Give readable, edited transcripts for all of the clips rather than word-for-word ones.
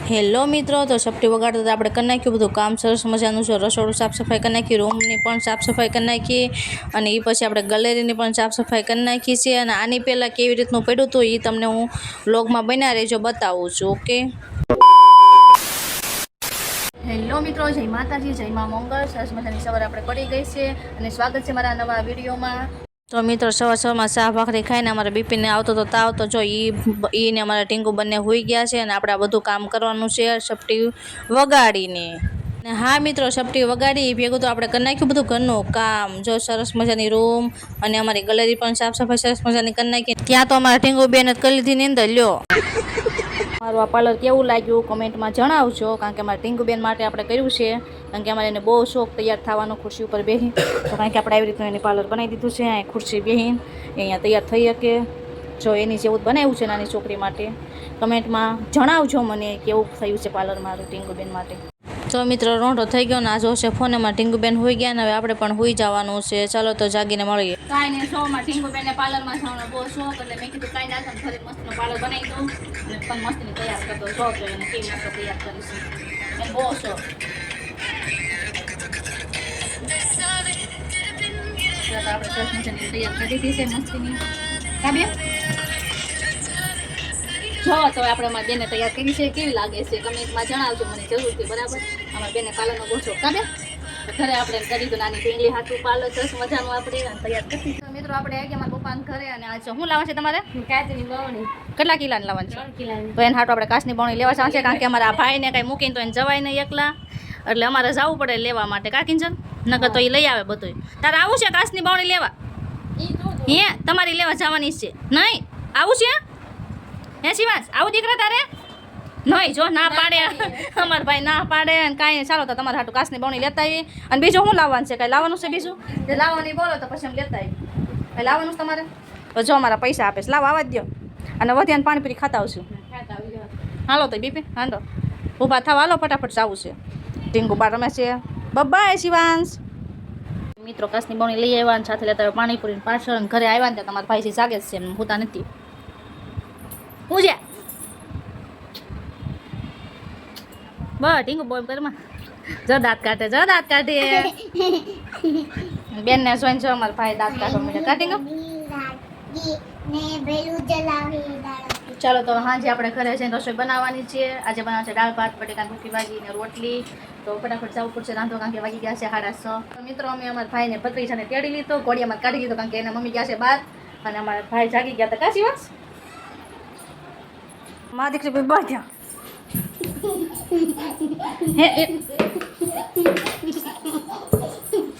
Hello મિત્રો, તો સપટી વગાડતા આપણે કરી નાખ્યું બધું કામ સરસ મજાનું છે. રસોડું સાફ સફાઈ કરી નાખી, રૂમની પણ સાફ સફાઈ કરી નાખી અને એ પછી આપણે ગેલેરીની પણ સાફ સફાઈ કરી નાખી છે. અને આની પહેલાં કેવી રીતનું પડ્યું હતું એ તમને હું વ્લોગમાં બના રહેજો, બતાવું છું. ઓકે, હેલો મિત્રો, જય માતાજી, જય મા મંગળ. સરસ મજાની સવારે આપણે પડી ગઈ છે અને સ્વાગત છે મારા નવા વિડીયોમાં. તો મિત્રો, સવારમાં શાહ ભાખરી ખાઈને અમારા બીપીને આવતો તો તાવ, તો જો ઈ ને અમારા ટીંગુ બંને હોઈ ગયા છે અને આપણે આ બધું કામ કરવાનું છે સપટી વગાડીને. ને હા મિત્રો, સપટી વગાડી ભેગું તો આપણે કરી નાખ્યું બધું ઘરનું કામ. જો સરસ મજાની રૂમ અને અમારી ગેલેરી પણ સાફ સફાઈ સરસ મજાની કરી નાખી. ત્યાં તો અમારા ટીંગુ બેન જ કરી લીધી ની અંદર. લ્યો, મારું આ પાર્લર કેવું લાગ્યું કમેન્ટમાં જણાવજો, કારણ કે અમારા ટીંગુબેન માટે આપણે કર્યું છે, કારણ કે અમારે એને બહુ શોખ તૈયાર થવાનો ખુરશી ઉપર બેસી, તો કારણ કે આપણે આવી રીતનું એની પાર્લર બનાવી દીધું છે. અહીં ખુરશી બેસીને અહીંયા તૈયાર થઈ શકે. જો એની જેવું જ બનાવ્યું છે નાની છોકરી માટે. કમેન્ટમાં જણાવજો મને કેવું થયું છે પાર્લર મારું ટીંગુબેન માટે. તો મિત્રો, રોંઢો થઈ ગયો ને આ જોશે ફોનમાં ટીંગુબેન હોઈ ગયા ને હવે આપણે પણ હોઈ જવાનું છે. ચાલો તો જાગીને મળીએ. કાંઈ ને શોમાં ટીંગુબેનને પાર્લરમાં જવાનો બહુ શોખ, એટલે મેં કીધું કાંઈ ના ફરી મસ્તનું પાર્લર બનાવી દઉં અને પણ મસ્તની તૈયાર કરતો શોખ જોઈએ અને કેવી મસ્ત તૈયાર કરીશું એમ બહુ શોખ. આપણે સરસ મજાની તૈયાર કરી દીધી છે મસ્તીની. કાબે જો તો આપણે અમારી બેને તૈયાર કરી છે, કેવી લાગે છે કમેન્ટમાં જણાવજો મને જરૂરથી. બરાબર, અમારી બેને પાર્લરનો બહુ શોખ. કાબે ઘરે આપણે કરી દીધું નાની ટીંગલી હાથું પાર્લર સરસ મજાનું આપણે તૈયાર કરી. મિત્રો, આપણે આવી ગયા મારા પપ્પાના ઘરે અને આ શું લાવવાનું છે તમારે? કાચની બવણી. કેટલા કિલાની લાવવાની છે? 3 કિલાની. તો એને હાટું આપણે કાચની બવણી લેવા જવાનું છે, કારણ કે અમારા ભાઈને કાંઈ મૂકીને તો એને જવાય નહીં એકલા, એટલે અમારે જવું પડે લેવા માટે. કાકીંજન નકર તો એ લઈ આવે બધું. તારે આવું છે કાચની બવણી લેવા? હે, તમારી લેવા જવાની છે? નહીં આવું છે? હે શિવાંશ, આવું દીકરા તારે? નહીં, જો ના પાડે અમારા ભાઈ, ના પાડે અને કાંઈ નહીં. ચાલો તો તમારે હાટું કાચની બવણી લેતા આવી. અને બીજું શું લાવવાનું છે? કાંઈ લાવવાનું છે બીજું? જે લાવવાની બોલો તો પછી અમે લેતા આવી. કાંઈ લાવવાનું છે તમારે? તો જો અમારા પૈસા આપે છે, લાવ આવવા જ દો. અને વધ્યાને પાણીપુરી ખાતા આવશું. હાલો તો બીપી હાંડો ઊભા થાવ, હાલો ફટાફટ જવું છે. ટીંગુ બા રમે છે. બાય શિવાંશ. મિત્રો, કાચની બવણી લઈ આવ્યા અને સાથે લેતા પાણીપુરી પાછળ. ઘરે આવ્યા ને ત્યાં તમારા ભાઈથી જાગે જ છે, એમ હોતા નથી. હું છે બસ ટીંગુ બોલ ઘરમાં જો દાંત કાઢે, જો દાંત કાઢે. બેનને જોઈને જો અમારા ભાઈ દાંત કાઢવા મળે. કાઢીંગો. ચાલો તો હાજે આપણે ઘરે જઈને રસોઈ બનાવવાની છે. આજે બનાવશે દાળ ભાત, બટેકાની ભૂકી ભાજી ને રોટલી. તો ફટાફટ જવું પડશે રાંધો, કારણ કે વાગી ગયા છે 6:30. મિત્રો, અમે અમારા ભાઈને ભત્રીજાને તેડી લીધો, ઘોડિયામાં કાઢી લીધો, કારણ કે એના મમ્મી ગયા છે બહાર અને અમારા ભાઈ જાગી ગયા હતા. કાશી વાસ માં દીકરી ભાઈ બહાર ગયા.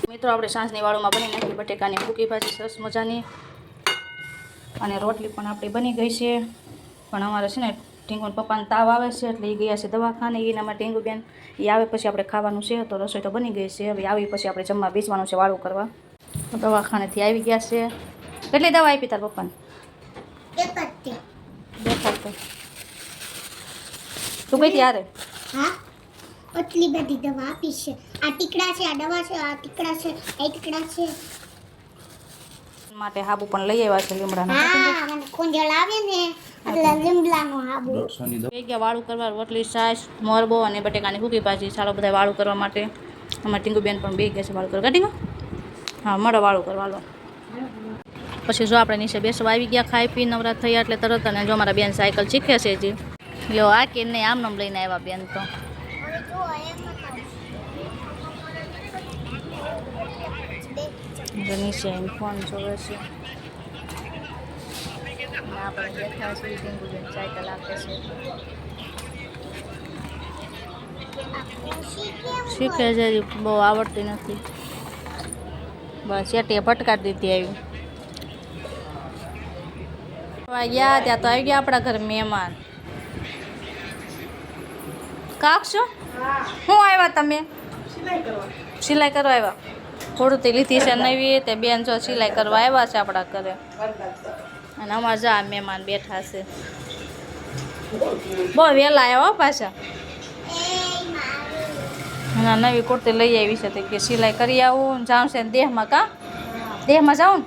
મિત્રો, આપણે સાંજની વાળુમાં બની નાખી બટેકાની ભૂકી ભાજી સરસ મજાની, અને રોટલી પણ આપણી બની ગઈ છે. પણ અમારે છે ને ટીંગુના પપ્પાને તાવ આવે છે, એટલે એ ગયા છે દવાખાને. એનામાં ટીંગુ બેન એ આવે પછી આપણે ખાવાનું છે. તો રસોઈ તો બની ગઈ છે, હવે આવી પછી આપણે જમવા બેસવાનું છે વાળું કરવા. દવાખાનેથી આવી ગયા છે. કેટલી દવા આપી તાર પપ્પાને? દેખાડતો તું કઈ ત્યારે? હા, એટલી બધી દવા આપી છે. આ ટીકડા છે, આ દવા છે, આ ટીકડા છે, આ ટીકડા છે. માટે હાબુ પણ લઈ આવ્યા છે લીમડાનો. હા, મને ખોંજળ આવે ને એટલે લીમડાનો હાબુ. થઈ ગયા વાળું કરવા, રોટલી છાશ મોરબો અને બટેકાની ભૂકી ભાજી. ચાલો બધા વાળું કરવા માટે. અમારા ટીંગુબેન પણ બે ગયા છે વાળું કરવા. ટીંગુ હા, મળો વાળું કરવા લો. પછી જો આપણે નીચે બેસવા આવી ગયા, ખાઈ પી નવરાત થયા એટલે તરત. અને જો અમારા બેન સાયકલ શીખે છે હજી. લ્યો આ કે નહીં, આમ નામ લઈને આવ્યા બેન. તો નીચે ફોન જોવે છે. આપણે બેઠા છીએ, ટીંગુબેન સાયકલ આપે છે. શીખે છે, બહુ આવડતી નથી. બસ એટીએ ભટકાડી દીધી આવી. ગયા ત્યાં તો આવી ગયા આપણા ઘર મહેમાન. કાક શું શું આવ્યા તમે? સિલાઈ કરવા આવ્યા. થોડું તે લીધી છે નવી, તે બેન જો સિલાઈ કરવા આવ્યા છે આપણા ઘરે. અને અમારે જા મહેમાન બેઠા છે. બહુ વહેલા આવ્યા પાછા. ના, નવી કુર્તી લઈ આવી છે, તે કે સિલાઈ કરી આવું. જાઉં છે દેહમાં. કા દેહમાં જાઉં ને?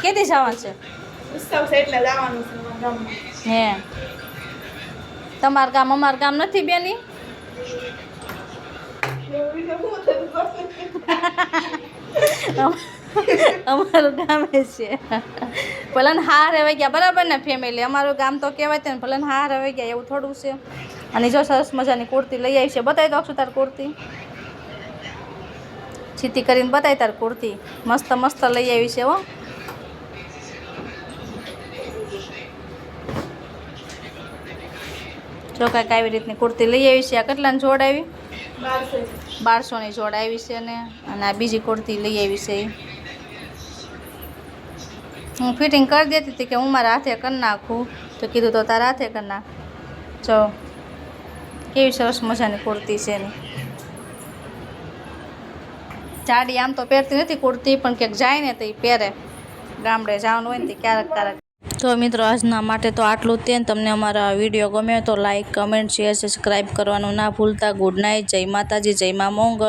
કેદી જવાનું છે? હે તમારું ગામ અમારું ગામ નથી બેની અમારું ગામ છે ભલે ને હાર હવે ગયા બરાબર ને ફેમિલી અમારું ગામ તો કહેવાય ને ભલે ને હાર હવે ગયા એવું થોડું છે અને જો સરસ મજાની કુર્તી લઈ આવી છે બતાવી દો અક્ષુ તાર કુર્તી છીતી કરીને બતાવી તાર કુર્તી મસ્ત મસ્ત લઈ આવી છે હો જો કાંઈક આવી રીતની કુર્તી લઈ આવી છે આ કેટલાની જોડ આવી 1200ની જોડ આવી છે અને આ બીજી કુર્તી લઈ આવી છે હું ફિટિંગ કરી દેતી હતી કે હું મારા હાથે કરી નાખું તો કીધું તો તારા હાથે કરી નાખ જો કેવી સરસ મજાની કુર્તી છે એની જાડી આમ તો પહેરતી નથી કુર્તી પણ ક્યાંક જાય ને તો એ પહેરે ગામડે જવાનું હોય ને તે ક્યારેક ક્યારેક તો મિત્રો આજના માટે તો આટલું જ તે તમને અમારા વિડીયો ગમે તો લાઈક કમેન્ટ શેર સબસ્ક્રાઈબ કરવાનું ના ભૂલતા ગુડ નાઇટ જય માતાજી જય મા મોંગલ